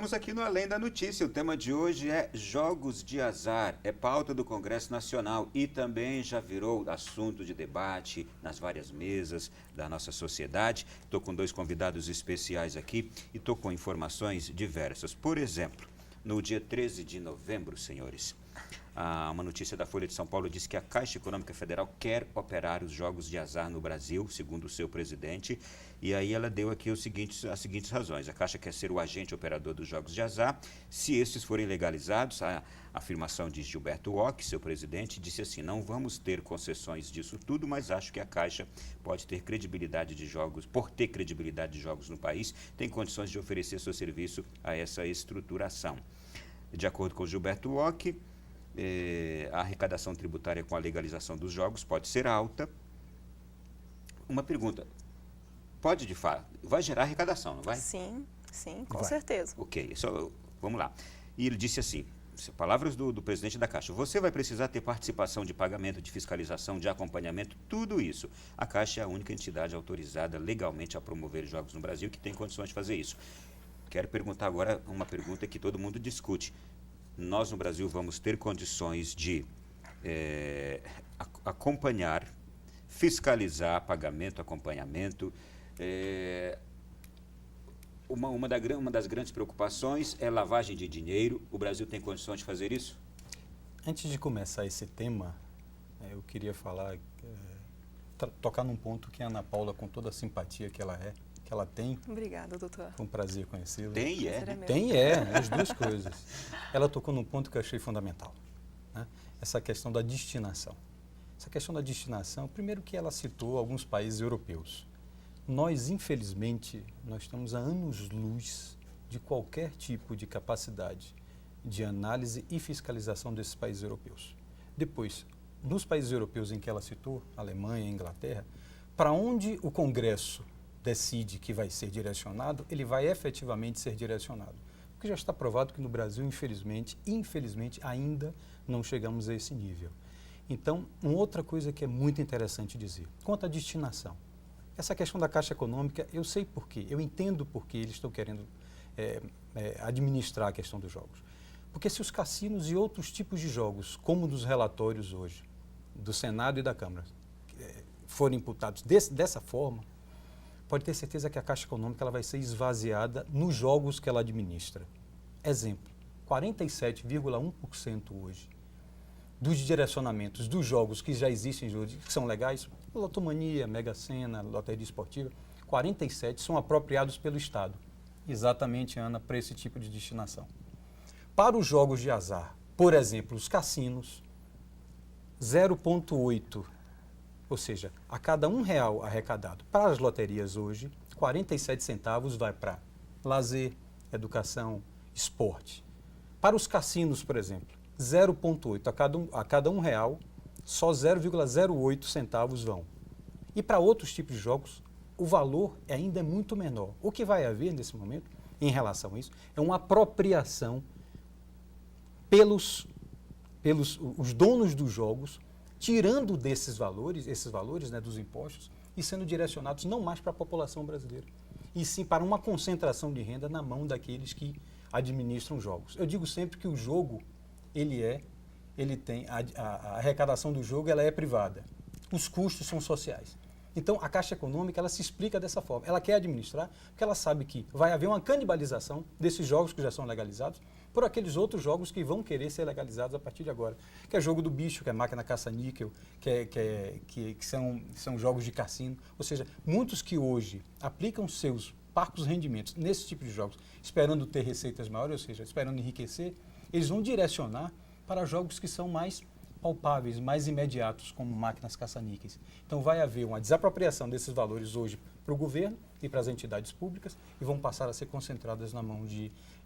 Estamos aqui no Além da Notícia. O tema de hoje é jogos de azar. É pauta do Congresso Nacional e também já virou assunto de debate nas várias mesas da nossa sociedade. Estou com dois convidados especiais aqui e estou com informações diversas. Por exemplo, no dia 13 de novembro, senhores, uma notícia da Folha de São Paulo diz que a Caixa Econômica Federal quer operar os jogos de azar no Brasil, segundo o seu presidente. E aí ela deu aqui as seguintes razões. A Caixa quer ser o agente operador dos jogos de azar. Se estes forem legalizados, a afirmação de Gilberto Ock, seu presidente, disse assim: não vamos ter concessões disso tudo, mas acho que a Caixa pode ter credibilidade de jogos, por ter credibilidade de jogos no país, tem condições de oferecer seu serviço a essa estruturação. De acordo com Gilberto Ock, a arrecadação tributária com a legalização dos jogos pode ser alta. Uma pergunta, pode de fato, vai gerar arrecadação, não vai? Sim, com certeza. Ok, vamos lá. E ele disse assim, palavras do presidente da Caixa: você vai precisar ter participação de pagamento, de fiscalização, de acompanhamento, tudo isso. A Caixa é a única entidade autorizada legalmente a promover jogos no Brasil que tem condições de fazer isso. Quero perguntar agora uma pergunta que todo mundo discute. Nós no Brasil vamos ter condições de acompanhar, fiscalizar pagamento, acompanhamento. Uma das grandes preocupações é lavagem de dinheiro. O Brasil tem condições de fazer isso? Antes de começar esse tema, eu queria falar, tocar num ponto que a Ana Paula, com toda a simpatia que ela tem. Obrigada, doutor. Foi um prazer conhecê-la. Tem as duas coisas. Ela tocou num ponto que eu achei fundamental, né? Essa questão da destinação. Essa questão da destinação, primeiro que ela citou alguns países europeus. Nós, infelizmente, nós estamos a anos-luz de qualquer tipo de capacidade de análise e fiscalização desses países europeus. Depois, nos países europeus em que ela citou, Alemanha, Inglaterra, para onde o Congresso decide que vai ser direcionado, ele vai efetivamente ser direcionado. Porque já está provado que no Brasil, infelizmente, ainda não chegamos a esse nível. Então, uma outra coisa que é muito interessante dizer, quanto à destinação. Essa questão da Caixa Econômica, eu sei por quê, eu entendo por que eles estão querendo administrar a questão dos jogos. Porque se os cassinos e outros tipos de jogos, como dos relatórios hoje, do Senado e da Câmara, forem imputados dessa forma, pode ter certeza que a Caixa Econômica ela vai ser esvaziada nos jogos que ela administra. Exemplo, 47,1% hoje dos direcionamentos dos jogos que já existem hoje, que são legais, Lotomania, Mega Sena, Loteria Esportiva, 47% são apropriados pelo Estado. Exatamente, Ana, para esse tipo de destinação. Para os jogos de azar, por exemplo, os cassinos, 0,8%. Ou seja, a cada R$1 arrecadado para as loterias hoje, 47 centavos vai para lazer, educação, esporte. Para os cassinos, por exemplo, 0,8. A cada R$1, só 0,08 centavos vão. E para outros tipos de jogos, o valor ainda é muito menor. O que vai haver nesse momento, em relação a isso, é uma apropriação pelos os donos dos jogos, tirando desses valores, né, dos impostos, e sendo direcionados não mais para a população brasileira, e sim para uma concentração de renda na mão daqueles que administram jogos. Eu digo sempre que o jogo, ele tem, a arrecadação do jogo ela é privada, os custos são sociais. Então, a Caixa Econômica, ela se explica dessa forma. Ela quer administrar, porque ela sabe que vai haver uma canibalização desses jogos que já são legalizados por aqueles outros jogos que vão querer ser legalizados a partir de agora. Que é jogo do bicho, que é máquina caça-níquel, que são jogos de cassino. Ou seja, muitos que hoje aplicam seus parcos rendimentos nesse tipo de jogos, esperando ter receitas maiores, ou seja, esperando enriquecer, eles vão direcionar para jogos que são mais palpáveis, mais imediatos, como máquinas caça-níqueis. Então vai haver uma desapropriação desses valores hoje para o governo e para as entidades públicas e vão passar a ser concentradas na mão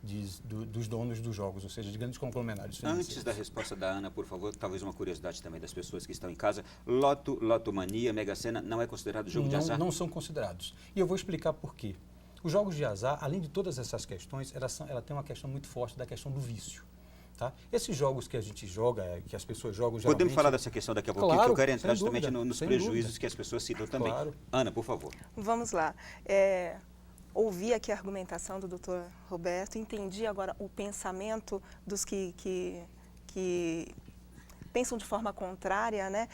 dos donos dos jogos, ou seja, de grandes conglomerados financeiros. Antes da resposta da Ana, por favor, talvez uma curiosidade também das pessoas que estão em casa. Lotomania, Mega Sena não é considerado jogo de azar? Não são considerados. E eu vou explicar por quê. Os jogos de azar, além de todas essas questões, ela tem uma questão muito forte da questão do vício. Tá? Esses jogos que a gente joga, que as pessoas jogam geralmente... Podemos falar dessa questão daqui a pouquinho, claro, que eu quero entrar justamente dúvida, nos prejuízos que as pessoas citam também. Claro. Ana, por favor. Vamos lá. ouvi aqui a argumentação do Dr. Roberto, entendi agora o pensamento dos que pensam de forma contrária, né?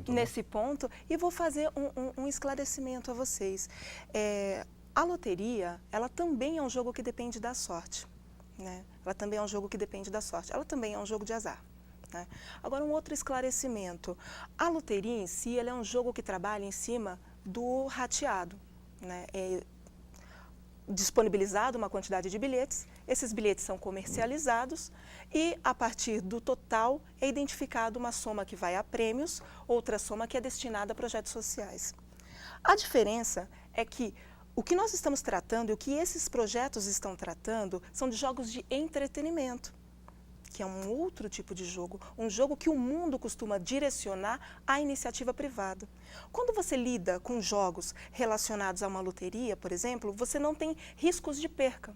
Nesse ponto, e vou fazer um esclarecimento a vocês. A loteria, ela também é um jogo que depende da sorte, né? Ela também é um jogo que depende da sorte. Ela também é um jogo de azar, né? Agora, um outro esclarecimento. A loteria em si, ela é um jogo que trabalha em cima do rateado, né? É disponibilizado uma quantidade de bilhetes, esses bilhetes são comercializados e, a partir do total, é identificado uma soma que vai a prêmios, outra soma que é destinada a projetos sociais. A diferença é que o que nós estamos tratando e o que esses projetos estão tratando são de jogos de entretenimento, que é um outro tipo de jogo, um jogo que o mundo costuma direcionar à iniciativa privada. Quando você lida com jogos relacionados a uma loteria, por exemplo, você não tem riscos de perca,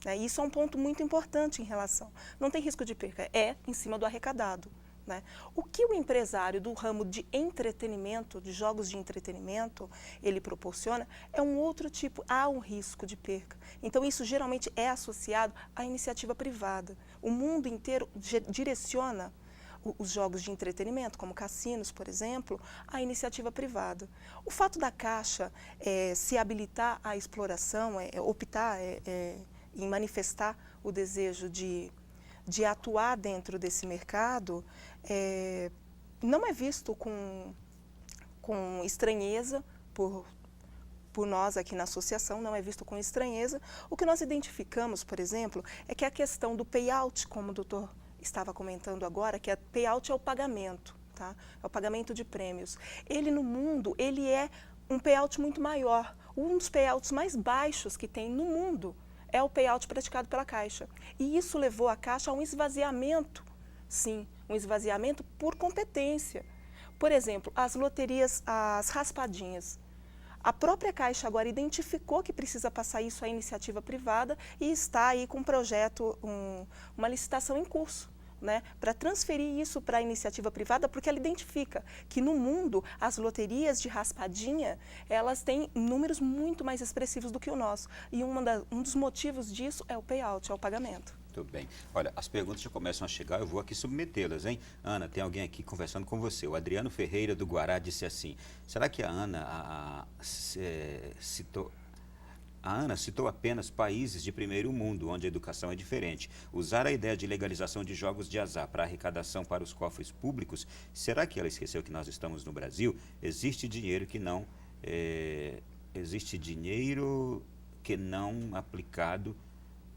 né? Isso é um ponto muito importante em relação. Não tem risco de perca, é em cima do arrecadado, né? O que o empresário do ramo de entretenimento, de jogos de entretenimento, ele proporciona é um outro tipo, há um risco de perca. Então isso geralmente é associado à iniciativa privada. O mundo inteiro direciona os jogos de entretenimento, como cassinos, por exemplo, à iniciativa privada. O fato da Caixa se habilitar à exploração, optar em manifestar o desejo de atuar dentro desse mercado, não é visto com estranheza por nós aqui na associação, não é visto com estranheza. O que nós identificamos, por exemplo, é que a questão do payout, como o doutor estava comentando agora, que payout é o pagamento, tá? É o pagamento de prêmios. Ele no mundo, ele é um payout muito maior. Um dos payouts mais baixos que tem no mundo é o payout praticado pela Caixa. E isso levou a Caixa a um esvaziamento, sim, um esvaziamento por competência. Por exemplo, as loterias, as raspadinhas. A própria Caixa agora identificou que precisa passar isso à iniciativa privada e está aí com um projeto, uma licitação em curso, né, para transferir isso para a iniciativa privada, porque ela identifica que no mundo as loterias de raspadinha, elas têm números muito mais expressivos do que o nosso. E um dos motivos disso é o payout, é o pagamento. Muito bem. Olha, as perguntas já começam a chegar, eu vou aqui submetê-las, hein? Ana, tem alguém aqui conversando com você. O Adriano Ferreira, do Guará, disse assim, será que a Ana citou apenas países de primeiro mundo, onde a educação é diferente. Usar a ideia de legalização de jogos de azar para arrecadação para os cofres públicos, será que ela esqueceu que nós estamos no Brasil? Existe dinheiro que não aplicado.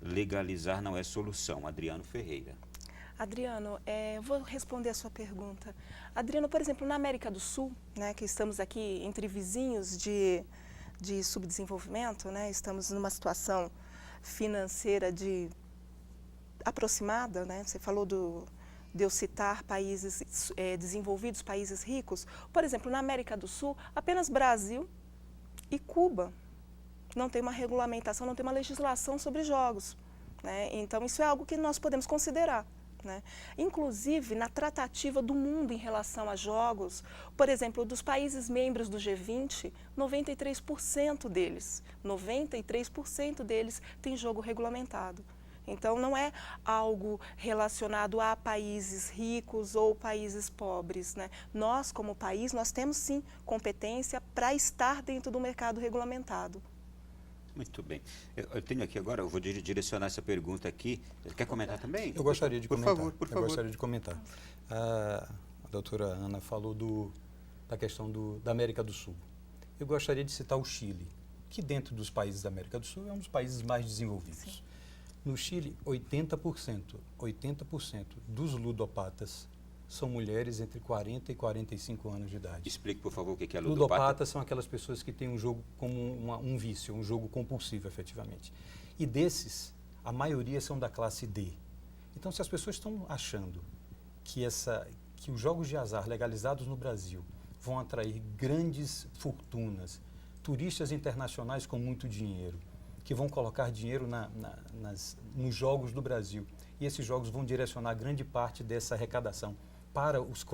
Legalizar não é solução. Adriano Ferreira. Adriano, vou responder a sua pergunta. Adriano, por exemplo, na América do Sul, né, que estamos aqui entre vizinhos de subdesenvolvimento, né, estamos numa situação financeira aproximada, né, você falou de eu citar países desenvolvidos, países ricos. Por exemplo, na América do Sul, apenas Brasil e Cuba não tem uma regulamentação, não tem uma legislação sobre jogos, né? Então, isso é algo que nós podemos considerar, né? Inclusive, na tratativa do mundo em relação a jogos, por exemplo, dos países membros do G20, 93% deles têm jogo regulamentado. Então, não é algo relacionado a países ricos ou países pobres, né? Nós, como país, nós temos sim competência para estar dentro do mercado regulamentado. Muito bem. Eu tenho aqui agora, eu vou direcionar essa pergunta aqui. Quer comentar também? Eu gostaria de comentar. Por favor. Eu gostaria de comentar. A doutora Ana falou da questão da América do Sul. Eu gostaria de citar o Chile, que dentro dos países da América do Sul é um dos países mais desenvolvidos. Sim. No Chile, 80% dos ludopatas são mulheres entre 40 e 45 anos de idade. Explique, por favor, o que é ludopata. Ludopatas são aquelas pessoas que têm um jogo como um vício, um jogo compulsivo, efetivamente. E desses, a maioria são da classe D. Então, se as pessoas estão achando que os jogos de azar legalizados no Brasil vão atrair grandes fortunas, turistas internacionais com muito dinheiro, que vão colocar dinheiro nos jogos do Brasil, e esses jogos vão direcionar grande parte dessa arrecadação para os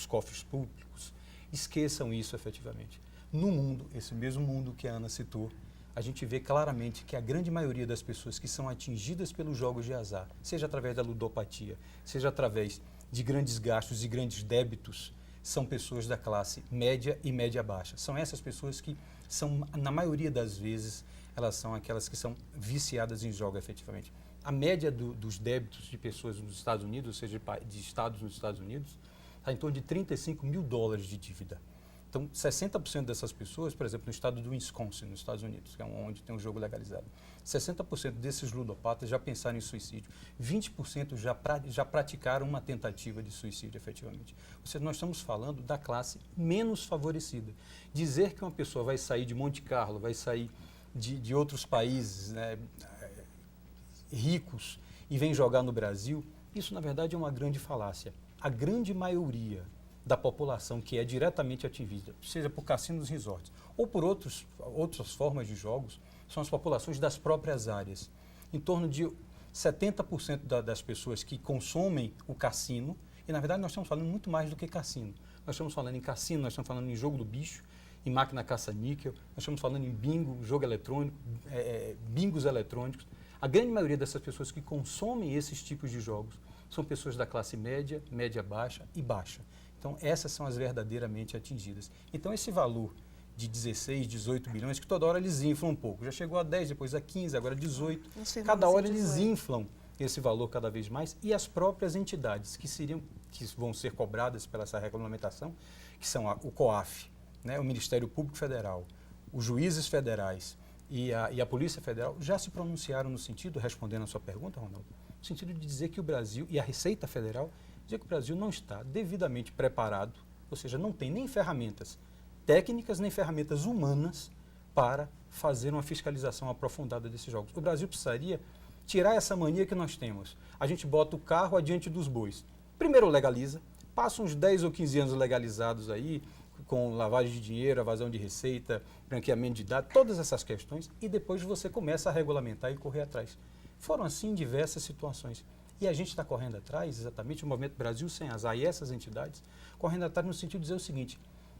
cofres públicos, esqueçam isso efetivamente. No mundo, esse mesmo mundo que a Ana citou, a gente vê claramente que a grande maioria das pessoas que são atingidas pelos jogos de azar, seja através da ludopatia, seja através de grandes gastos e grandes débitos, são pessoas da classe média e média-baixa. São essas pessoas que são, na maioria das vezes, elas são aquelas que são viciadas em jogo efetivamente. A média dos débitos de pessoas nos Estados Unidos, ou seja, de estados nos Estados Unidos, está em torno de $35 mil de dívida. Então, 60% dessas pessoas, por exemplo, no estado do Wisconsin, nos Estados Unidos, que é onde tem um jogo legalizado, 60% desses ludopatas já pensaram em suicídio, 20% já praticaram uma tentativa de suicídio, efetivamente. Ou seja, nós estamos falando da classe menos favorecida. Dizer que uma pessoa vai sair de Monte Carlo, vai sair de outros países, né, ricos e vem jogar no Brasil, isso, na verdade, é uma grande falácia. A grande maioria da população que é diretamente atingida, seja por cassinos e resorts ou por outras formas de jogos, são as populações das próprias áreas. Em torno de 70% das pessoas que consomem o cassino, e na verdade nós estamos falando muito mais do que cassino. Nós estamos falando em cassino, nós estamos falando em jogo do bicho, em máquina caça-níquel, nós estamos falando em bingo, jogo eletrônico, bingos eletrônicos. A grande maioria dessas pessoas que consomem esses tipos de jogos são pessoas da classe média, média-baixa e baixa. Então, essas são as verdadeiramente atingidas. Então, esse valor de 16, 18 bilhões, que toda hora eles inflam um pouco. Já chegou a 10, depois a 15, agora 18. Cada hora eles inflam esse valor cada vez mais. E as próprias entidades que vão ser cobradas pela essa regulamentação, que são o COAF, né, o Ministério Público Federal, os juízes federais e a Polícia Federal, já se pronunciaram no sentido, respondendo a sua pergunta, Ronaldo, no sentido de dizer que o Brasil e a Receita Federal dizer que o Brasil não está devidamente preparado, ou seja, não tem nem ferramentas técnicas, nem ferramentas humanas para fazer uma fiscalização aprofundada desses jogos. O Brasil precisaria tirar essa mania que nós temos. A gente bota o carro adiante dos bois. Primeiro legaliza, passa uns 10 ou 15 anos legalizados aí, com lavagem de dinheiro, evasão de receita, branqueamento de dados, todas essas questões, e depois você começa a regulamentar e correr atrás. Foram assim diversas situações. E a gente está correndo atrás, exatamente, o Movimento Brasil Sem Azar e essas entidades, correndo atrás no sentido de dizer o seguinte,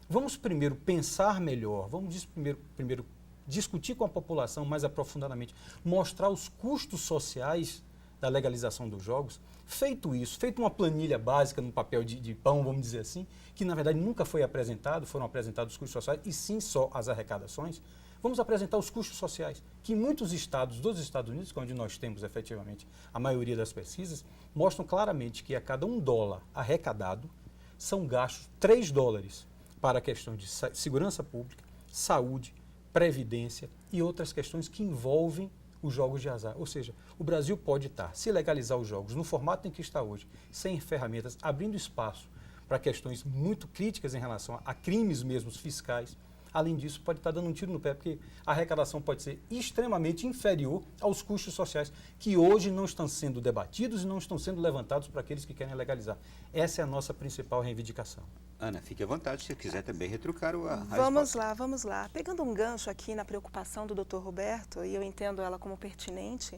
vamos primeiro pensar melhor, vamos primeiro discutir com a população mais aprofundadamente, mostrar os custos sociais da legalização dos jogos. Feito isso, feito uma planilha básica no papel de pão, vamos dizer assim, que na verdade nunca foi apresentado, foram apresentados os custos sociais e sim só as arrecadações, vamos apresentar os custos sociais, que em muitos estados dos Estados Unidos, onde nós temos efetivamente a maioria das pesquisas, mostram claramente que a cada $1 arrecadado, são gastos $3 para a questão de segurança pública, saúde, previdência e outras questões que envolvem os jogos de azar. Ou seja, o Brasil pode estar, se legalizar os jogos no formato em que está hoje, sem ferramentas, abrindo espaço para questões muito críticas em relação a crimes mesmos fiscais. Além disso, pode estar dando um tiro no pé, porque a arrecadação pode ser extremamente inferior aos custos sociais, que hoje não estão sendo debatidos e não estão sendo levantados para aqueles que querem legalizar. Essa é a nossa principal reivindicação. Ana, fique à vontade, se quiser também retrucar a Vamos lá, vamos lá. Pegando um gancho aqui na preocupação do Dr. Roberto, e eu entendo ela como pertinente,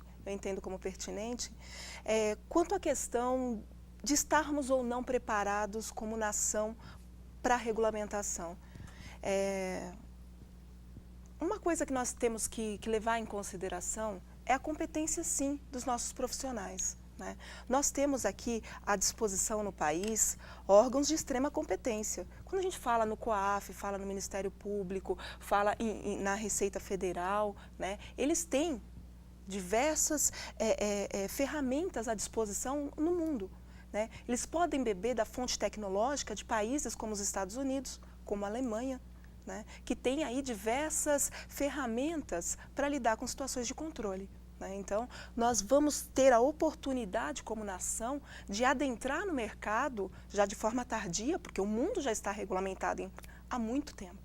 quanto à questão de estarmos ou não preparados como nação para a regulamentação. Uma coisa que nós temos que levar em consideração é a competência, sim, dos nossos profissionais. Né? Nós temos aqui à disposição no país órgãos de extrema competência. Quando a gente fala no COAF, fala no Ministério Público, fala na Receita Federal, né? Eles têm diversas ferramentas à disposição no mundo. Né? Eles podem beber da fonte tecnológica de países como os Estados Unidos, como a Alemanha, né? Que tem aí diversas ferramentas para lidar com situações de controle. Então, nós vamos ter a oportunidade como nação de adentrar no mercado já de forma tardia, porque o mundo já está regulamentado há muito tempo.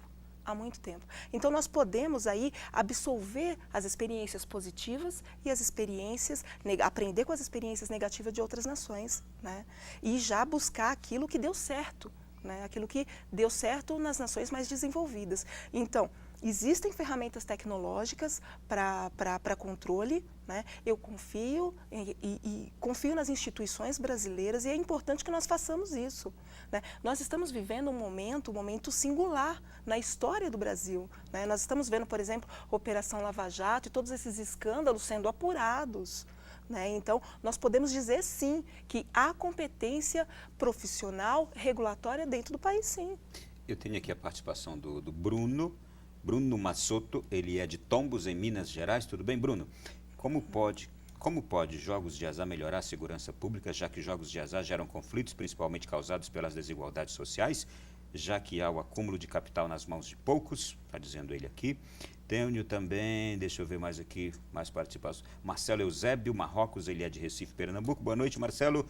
Então, nós podemos aí absolver as experiências positivas e as experiências, aprender com as experiências negativas de outras nações, né? E já buscar aquilo que deu certo, né? Aquilo que deu certo nas nações mais desenvolvidas. Então, Existem ferramentas tecnológicas para controle, né? Eu confio e confio nas instituições brasileiras e é importante que nós façamos isso, né? Nós estamos vivendo um momento singular na história do Brasil, né? Nós estamos vendo, por exemplo, a Operação Lava Jato e todos esses escândalos sendo apurados, né? Então, nós podemos dizer sim que há competência profissional regulatória dentro do país, sim. Eu tenho aqui a participação do Bruno Massoto, ele é de Tombos, em Minas Gerais. Tudo bem, Bruno? Como pode jogos de azar melhorar a segurança pública, já que jogos de azar geram conflitos, principalmente causados pelas desigualdades sociais, já que há o acúmulo de capital nas mãos de poucos, está dizendo ele aqui. Tenho também, deixa eu ver mais aqui, mais participações. Marcelo Eusébio Marrocos, ele é de Recife, Pernambuco. Boa noite, Marcelo.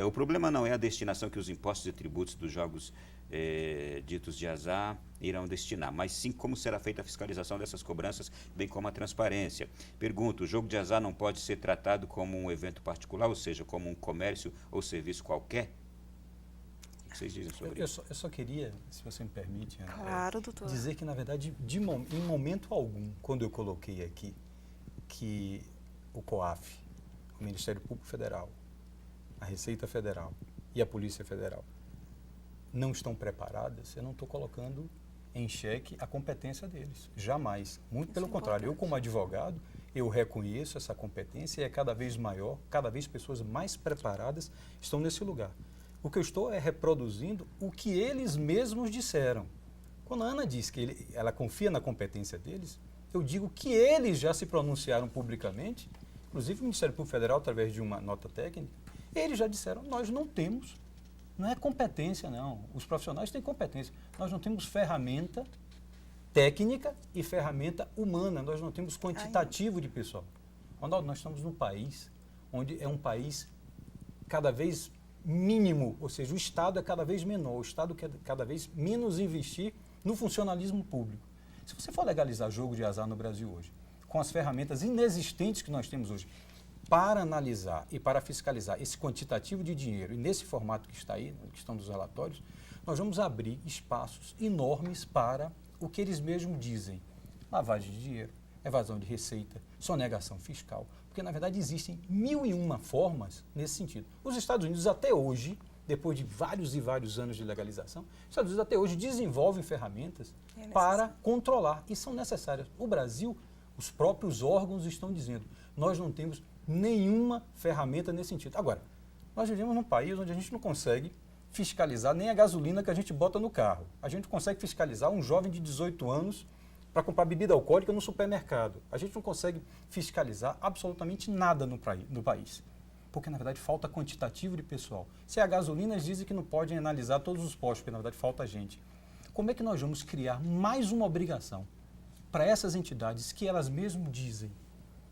O problema não é a destinação que os impostos e tributos dos jogos ditos de azar irão destinar, mas sim como será feita a fiscalização dessas cobranças, bem como a transparência. Pergunto, o jogo de azar não pode ser tratado como um evento particular, ou seja, como um comércio ou serviço qualquer? O que vocês dizem sobre isso? Eu só queria, se você me permite, Ana, Claro, doutor. dizer que, na verdade, em momento algum, quando eu coloquei aqui que o COAF, o Ministério Público Federal, a Receita Federal e a Polícia Federal não estão preparadas, eu não estou colocando em xeque a competência deles. Jamais. Muito pelo contrário. Eu, como advogado, eu reconheço essa competência e é cada vez maior, cada vez pessoas mais preparadas estão nesse lugar. O que eu estou é reproduzindo o que eles mesmos disseram. Quando a Ana diz que ela confia na competência deles, eu digo que eles já se pronunciaram publicamente, inclusive o Ministério Público Federal, através de uma nota técnica, eles já disseram, nós não temos. Não é competência, não. Os profissionais têm competência. Nós não temos ferramenta técnica e ferramenta humana. Nós não temos quantitativo de pessoal. Ronaldo, nós estamos num país onde é um país cada vez mínimo, ou seja, o Estado é cada vez menor, o Estado quer cada vez menos investir no funcionalismo público. Se você for legalizar jogo de azar no Brasil hoje, com as ferramentas inexistentes que nós temos hoje, para analisar e para fiscalizar esse quantitativo de dinheiro, e nesse formato que está aí, na questão dos relatórios, nós vamos abrir espaços enormes para o que eles mesmos dizem. Lavagem de dinheiro, evasão de receita, sonegação fiscal, porque na verdade existem 1001 formas nesse sentido. Os Estados Unidos até hoje, depois de vários e vários anos de legalização, os Estados Unidos até hoje desenvolvem ferramentas para controlar e são necessárias. O Brasil, os próprios órgãos estão dizendo, nós não temos nenhuma ferramenta nesse sentido. Agora, nós vivemos num país onde a gente não consegue fiscalizar nem a gasolina que a gente bota no carro. A gente consegue fiscalizar um jovem de 18 anos para comprar bebida alcoólica no supermercado. A gente não consegue fiscalizar absolutamente nada no país. Porque, na verdade, falta quantitativo de pessoal. Se é a gasolina, eles dizem que não podem analisar todos os postos, porque, na verdade, falta gente. Como é que nós vamos criar mais uma obrigação para essas entidades que elas mesmas dizem?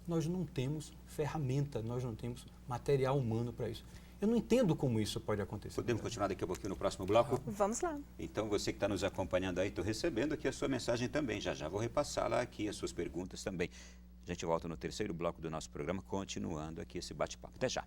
Nós não temos ferramenta, nós não temos material humano para isso. Eu não entendo como isso pode acontecer. Podemos continuar daqui a pouquinho no próximo bloco? Vamos lá. Então, você que está nos acompanhando aí, estou recebendo aqui a sua mensagem também. Já já vou repassá-la aqui, as suas perguntas também. A gente volta no terceiro bloco do nosso programa, continuando aqui esse bate-papo. Até já.